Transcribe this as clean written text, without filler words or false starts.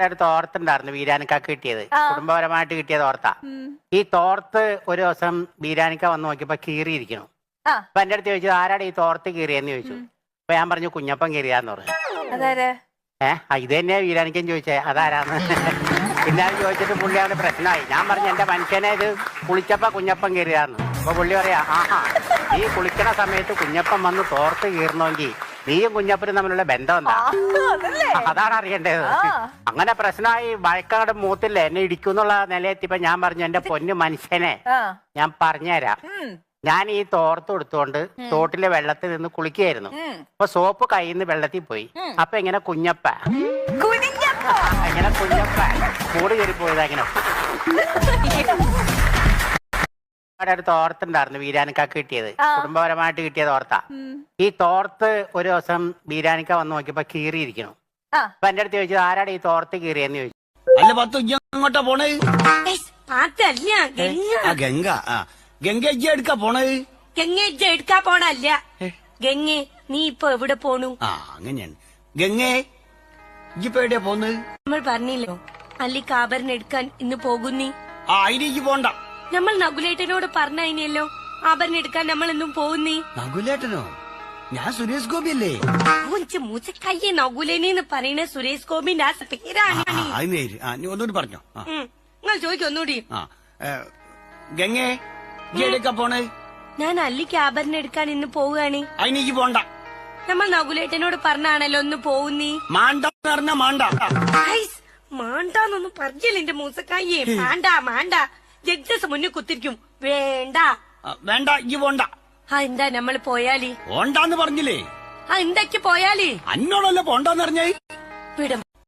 ഒരു തോർത്തുണ്ടായിരുന്നു വീരാനിക്കാക്ക് കിട്ടിയത്, കുടുംബപരമായിട്ട് കിട്ടിയ തോർത്താ. ഈ തോർത്ത് ഒരു ദിവസം വീരാനിക്ക വന്ന് നോക്കിയപ്പോ കീറിയിരിക്കണു. അപ്പൊ എന്റെ അടുത്ത് ചോദിച്ചു, ആരാടെ ഈ തോർത്ത് കീറിയെന്ന് ചോദിച്ചു. അപ്പൊ ഞാൻ പറഞ്ഞു, കുഞ്ഞപ്പൻ കീറിയാന്ന് പറഞ്ഞു. ഇത് തന്നെയാ വീരാനിക്കൻ ചോദിച്ചേ, അതാരാന്ന്. പിന്നെ അത് ചോദിച്ചിട്ട് പുള്ളി അവിടെ പ്രശ്നമായി. ഞാൻ പറഞ്ഞു, എന്റെ മനുഷ്യനെ ഇത് കുളിച്ചപ്പോ കുഞ്ഞപ്പൻ കീറിയാന്ന്. അപ്പൊ പുള്ളി പറയാ, ആഹാ ഈ കുളിക്കണ സമയത്ത് കുഞ്ഞപ്പൻ വന്ന് തോർത്ത് കീറണമെങ്കിൽ നീയും കുഞ്ഞപ്പനും തമ്മിലുള്ള ബന്ധം എന്താ, അതാണ് അറിയേണ്ടത്. അങ്ങനെ പ്രശ്നമായി. വഴക്കാട് മൂത്തില്ല, എന്നെ ഇടിക്കുന്നുള്ള നിലയെത്തിയപ്പോ ഞാൻ പറഞ്ഞു, എന്റെ പൊന്നു മനുഷ്യനെ ഞാൻ പറഞ്ഞുതരാം. ഞാൻ ഈ തോർത്ത് എടുത്തുകൊണ്ട് തോട്ടിലെ വെള്ളത്തിൽ നിന്ന് കുളിക്കുകയായിരുന്നു. അപ്പൊ സോപ്പ് കയ്യിൽ നിന്ന് വെള്ളത്തിൽ പോയി. അപ്പൊ ഇങ്ങനെ കുഞ്ഞപ്പ കൂട് കയറി പോയത്. അങ്ങനെ ഒരു തോർത്തുണ്ടായിരുന്നു വീരാനിക്കാക്ക് കിട്ടിയത്, കുടുംബപരമായിട്ട് കിട്ടിയ തോർത്താ. ഈ തോർത്ത് ഒരു ദിവസം വീരാനിക്ക വന്ന് നോക്കിയപ്പോ കീറിയിരിക്കണു. അപ്പൊ എന്റെ അടുത്ത് ചോദിച്ചു, ആരാടെ ഈ തോർത്ത് കീറിയെന്ന് ചോദിച്ചു. അങ്ങോട്ടാ പോണേ? ഗംഗ ഗംഗ എടുക്കാ പോണത്? ഗംഗ എടുക്കാ പോണല്ല. ഗംഗ നീ ഇപ്പൊ എവിടെ പോണു? അങ്ങനെയാണ്. ഗംഗേ ഇപ്പൊ എവിടെയാ പോന്നത്? നമ്മൾ പറഞ്ഞില്ലോ അല്ലിക്ക് ആഭരണം എടുക്കാൻ ഇന്ന് പോകുന്നീ. അതിലേക്ക് പോണ്ട. നമ്മൾ നകുലേട്ടനോട് പറഞ്ഞല്ലോ ആഭരണം എടുക്കാൻ നമ്മൾ ഇന്നും പോകുന്നീ. നകുലേട്ടനോ? ഞാൻ സുരേഷ് ഗോപി അല്ലേ? മൂച്ചക്കയ്യെ നകുലേനെന്ന് പറയുന്ന സുരേഷ് ഗോപിന്റെ പേരാണ്. ഒന്നുകൂടി പറഞ്ഞോ. നിങ്ങൾ ചോദിക്കും ഒന്നുകൂടി. ഗംഗേ എടുക്കാ പോണേ? ഞാൻ അല്ലിക്ക് ആഭരണം എടുക്കാൻ ഇന്ന് പോവുകയാണ്. അതിലേക്ക് പോണ്ട. നമ്മൾ നകുലേട്ടനോട് പറഞ്ഞാണല്ലോ ഒന്ന് പോകുന്നീ. മാണ്ടെന്ന് പറഞ്ഞ മാണ്ട. മാണ്ടാന്നൊന്നും പറഞ്ഞില്ല എന്റെ മൂസക്കായെ. മാണ്ട ജഡ്ജസ് മുന്നിൽ കുത്തിരിക്കും. വേണ്ട വേണ്ട ഈ പോണ്ട. എന്താ നമ്മൾ പോയാലി? പോണ്ടാന്ന് പറഞ്ഞില്ലേ? എന്തൊക്കെ പോയാലി? അന്നോടല്ല പോണ്ടാന്ന് പറഞ്ഞേ. വിടും